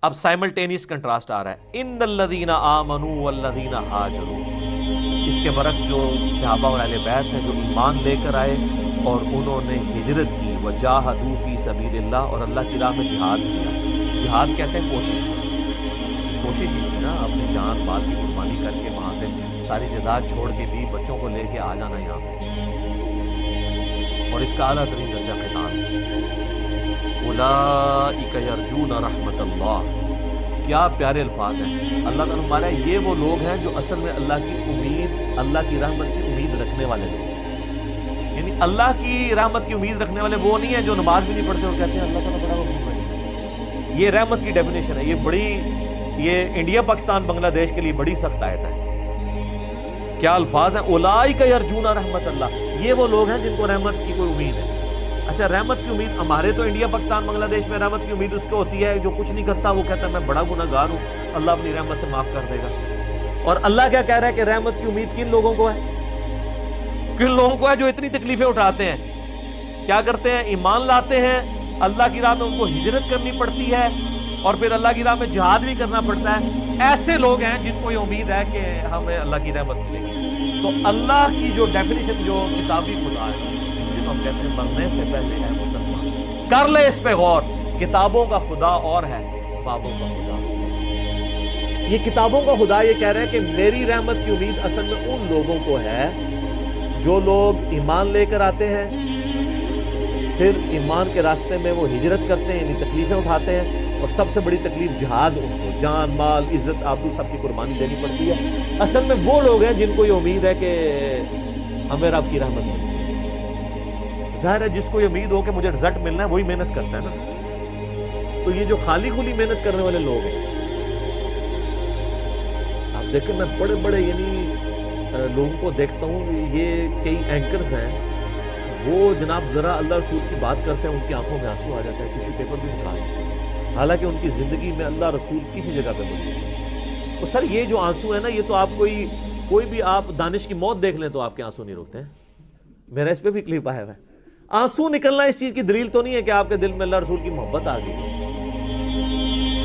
اب simultaneous contrast آ رہا ہے، ان الذین آمنوا والذین ہاجروا، اس کے برعکس جو صحابہ اور اہل بیت ہیں جو ایمان لے کر آئے اور انہوں نے ہجرت کی، وجاہدوا فی سبیل اللہ، اور اللہ کی راہ میں جہاد کیا۔ جہاد کہتے ہیں کوشش کو، کوشش ہی تھی نا، اپنی جان مال کی قربانی کر کے وہاں سے ساری جائیداد چھوڑ کے بھی بچوں کو لے کے آ جانا یہاں پہ، اور اس کا اعلیٰ ترین درجہ قتال۔ اولئک یرجون رحمت اللہ، کیا پیارے الفاظ ہیں۔ اللہ تعالیٰ ہمارا یہ وہ لوگ ہیں جو اصل میں اللہ کی امید، اللہ کی رحمت کی امید رکھنے والے لوگ ہیں۔ یعنی اللہ کی رحمت کی امید رکھنے والے وہ نہیں ہیں جو نماز بھی نہیں پڑھتے اور کہتے ہیں اللہ تعالیٰ بڑا غفور ہے۔ یہ رحمت کی ڈیفینیشن ہے، یہ بڑی، یہ انڈیا پاکستان بنگلہ دیش کے لیے بڑی سخت آیت ہے۔ کیا الفاظ ہیں، اولئک یرجون رحمت اللہ، یہ وہ لوگ ہیں جن کو رحمت کی کوئی امید ہے۔ اچھا، رحمت کی امید ہمارے تو انڈیا پاکستان بنگلہ دیش میں رحمت کی امید اس کو ہوتی ہے جو کچھ نہیں کرتا، وہ کہتا ہے میں بڑا گناہ گار ہوں، اللہ اپنی رحمت سے معاف کر دے گا۔ اور اللہ کیا کہہ رہا ہے کہ رحمت کی امید کن لوگوں کو ہے؟ کن لوگوں کو ہے جو اتنی تکلیفیں اٹھاتے ہیں، کیا کرتے ہیں، ایمان لاتے ہیں، اللہ کی راہ میں ان کو ہجرت کرنی پڑتی ہے اور پھر اللہ کی راہ میں جہاد بھی کرنا پڑتا ہے۔ ایسے لوگ ہیں جن کو یہ امید ہے کہ ہمیں اللہ کی رحمت ملے گی۔ تو اللہ کی جو ڈیفینیشن جو کتابی خدا ہے، ہم کہتے ہیں مرنے سے پہلے ہے مسلمان، کر لے اس پہ غور، کتابوں کا خدا اور ہے بابوں کا خدا۔ یہ کتابوں کا خدا یہ کہہ رہا ہے کہ میری رحمت کی امید اصل میں ان لوگوں کو ہے جو لوگ ایمان لے کر آتے ہیں، پھر ایمان کے راستے میں وہ ہجرت کرتے ہیں، یعنی تکلیفیں اٹھاتے ہیں، اور سب سے بڑی تکلیف جہاد، ان کو جان مال عزت آبرو سب کی قربانی دینی پڑتی ہے۔ اصل میں وہ لوگ ہیں جن کو یہ امید ہے کہ ہمیں رب کی رحمت ملے۔ ظاہر ہے جس کو یہ امید ہو کہ مجھے رزلٹ ملنا ہے وہی محنت کرتا ہے نا۔ تو یہ جو خالی کھلی محنت کرنے والے لوگ ہیں، آپ دیکھیں میں بڑے بڑے یعنی لوگوں کو دیکھتا ہوں، یہ کئی اینکرز ہیں، وہ جناب ذرا اللہ رسول کی بات کرتے ہیں ان کی آنکھوں میں آنسو آ جاتا ہے، ٹیشو پیپر بھی نکال دیتے ہیں، حالانکہ ان کی زندگی میں اللہ رسول کسی جگہ پہ موجود ہے۔ تو سر یہ جو آنسو ہے نا، یہ تو آپ کوئی بھی آپ دانش کی موت دیکھ لیں تو آپ کے آنسو نہیں رکتے ہیں۔ میرا اس پہ بھی کلپ آیا ہوا ہے۔ آنسو نکلنا اس چیز کی دلیل تو نہیں ہے کہ آپ کے دل میں اللہ رسول کی محبت آ گئی۔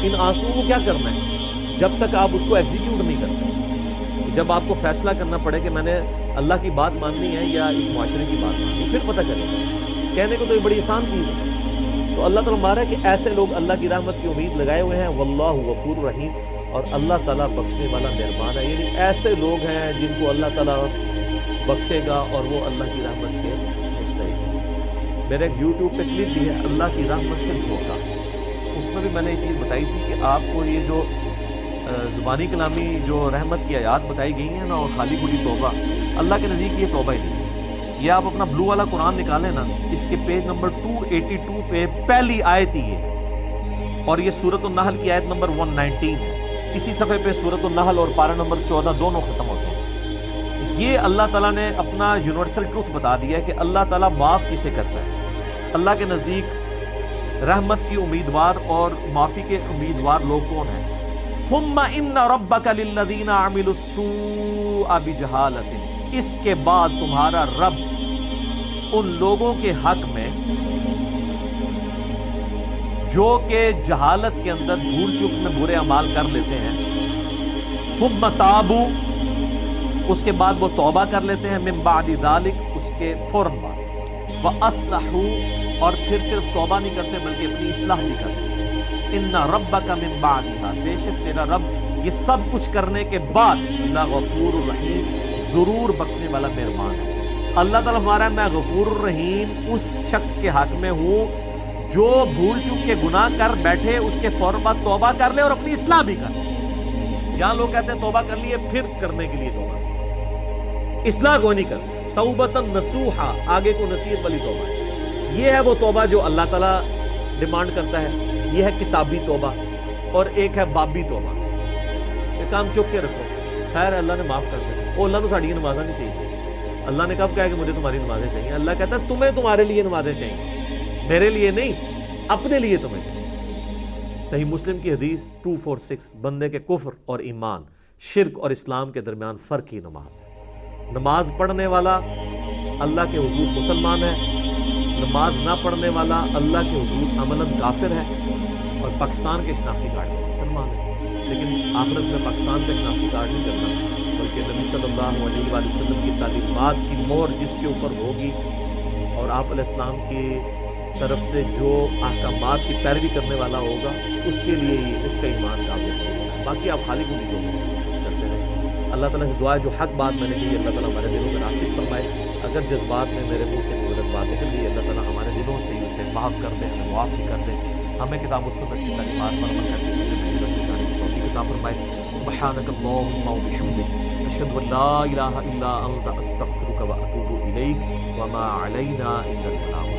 ان آنسو کو کیا کرنا ہے جب تک آپ اس کو ایگزیکیوٹ نہیں کرتے، جب آپ کو فیصلہ کرنا پڑے کہ میں نے اللہ کی بات ماننی ہے یا اس معاشرے کی بات ماننی ہے، پھر پتہ چلے گا۔ کہنے کو تو یہ بڑی آسان چیز ہے۔ تو اللہ تعالیٰ ہمارا ہے کہ ایسے لوگ اللہ کی رحمت کی امید لگائے ہوئے ہیں، واللہ غفور رحیم، اور اللہ تعالیٰ بخشنے والا مہربان ہے۔ یعنی ایسے لوگ ہیں جن کو اللہ تعالیٰ بخشے گا اور وہ اللہ کی رحمت کے مستحق ہیں۔ میرے ایک یوٹیوب پہ کلپ بھی ہے، اللہ کی رحمت سے دھوکا، اس میں بھی میں نے یہ چیز بتائی تھی کہ آپ کو یہ جو زبانی کلامی جو رحمت کی آیات بتائی گئی ہیں نا، اور خالی کھلی توبہ، اللہ کے نزدیک یہ توبہ ہی نہیں۔ یہ آپ اپنا بلو والا قرآن نکالیں نا، اس کے پیج نمبر 282 پہ پہلی آیت ہی ہے، اور یہ سورۃ النحل کی آیت نمبر 119 ہے۔ اسی صفحے پہ سورۃ النحل اور پارہ نمبر 14 دونوں ختم ہوتے ہیں۔ یہ اللہ تعالیٰ نے اپنا یونیورسل ٹروتھ بتا دیا ہے کہ اللہ تعالیٰ معاف کسے کرتا ہے۔ اللہ کے نزدیک رحمت کی امیدوار اور معافی کے امیدوار لوگ کون ہیں؟ ثم ان ربک للذین عملوا السوء بجہالۃ، اس کے بعد تمہارا رب ان لوگوں کے حق میں جو کہ جہالت کے اندر بھول چک میں برے اعمال کر لیتے ہیں، ثم تابوا، اس کے بعد وہ توبہ کر لیتے ہیں، من بعد ذلک، اس کے فوراً بعد، وَأَصْلَحُوا، اور پھر صرف توبہ نہیں کرتے بلکہ اپنی اصلاح بھی کرتے ہیں۔ اِنَّ رَبَّكَ مِن بَعْدِهَا، بے شک تیرا رب یہ سب کچھ کرنے کے بعد لَغَفُورٌ الرحیم، ضرور بخشنے والا مہربان ہے۔ اللہ تعالیٰ ہمارا میں غفور الرحیم اس شخص کے حق میں ہوں جو بھول چک کے گناہ کر بیٹھے، اس کے فوراً بعد توبہ کر لے اور اپنی اصلاح بھی کر لے۔ یہاں لوگ کہتے ہیں توبہ کر لیے پھر کرنے کے لیے توبہ، اصلاح کو نہیں کرتے۔ توبۃ نصوحا، آگے کو نصیحت والی توبہ ہے۔ یہ ہے وہ توبہ جو اللہ تعالیٰ ڈیمانڈ کرتا ہے، یہ ہے کتابی توبہ، اور ایک ہے بابی توبہ۔ یہ کام چپ کے رکھو، خیر اللہ نے معاف کر دیا، وہ اللہ تو ساڑی نمازیں نہیں چاہیے۔ اللہ نے کب کہا کہ مجھے تمہاری نمازیں چاہیے؟ اللہ کہتا ہے تمہیں تمہارے لیے نمازیں چاہیے، میرے لیے نہیں، اپنے لیے تمہیں چاہیے۔ صحیح مسلم کی حدیث 246، بندے کے کفر اور ایمان، شرک اور اسلام کے درمیان فرق ہی نماز ہے۔ نماز پڑھنے والا اللہ کے حضور مسلمان ہے، نماز نہ پڑھنے والا اللہ کے حضور عملاً کافر ہے، اور پاکستان کے شناختی کارڈ میں مسلمان ہیں، لیکن آخرت میں پاکستان کا شناختی کارڈ نہیں چلنا، بلکہ نبی صلی اللہ علیہ وآلہ وسلم کی تعلیمات کی مہر جس کے اوپر ہوگی اور آپ علیہ السلام کی طرف سے جو احکامات کی پیروی کرنے والا ہوگا اس کے لیے ہی اس کا ایمان کامیاب ہوگا۔ باقی آپ خالق کی جو کرتے رہیں۔ اللہ تعالیٰ سے دعا ہے جو حق بات میں نے کہی اللہ تعالیٰ ہمارے دلوں میں ناصب فرمائے، اگر جذبات میں میرے منہ سے غلط بات نکل گئی اللہ تعالیٰ ہمارے دلوں سے ہی اسے معاف کر دے، ہمیں معاف بھی کر دے، ہمیں کتاب و سنت کی تعلیمات پر عمل کر کے اسے محنت میں جانے کی توفیق عطا فرمائے۔ سبحانک اللہم و بحمدک اشہد ان لا الہ الا انت استغفرک و اتوب الیک وما علینا الا البلاغ۔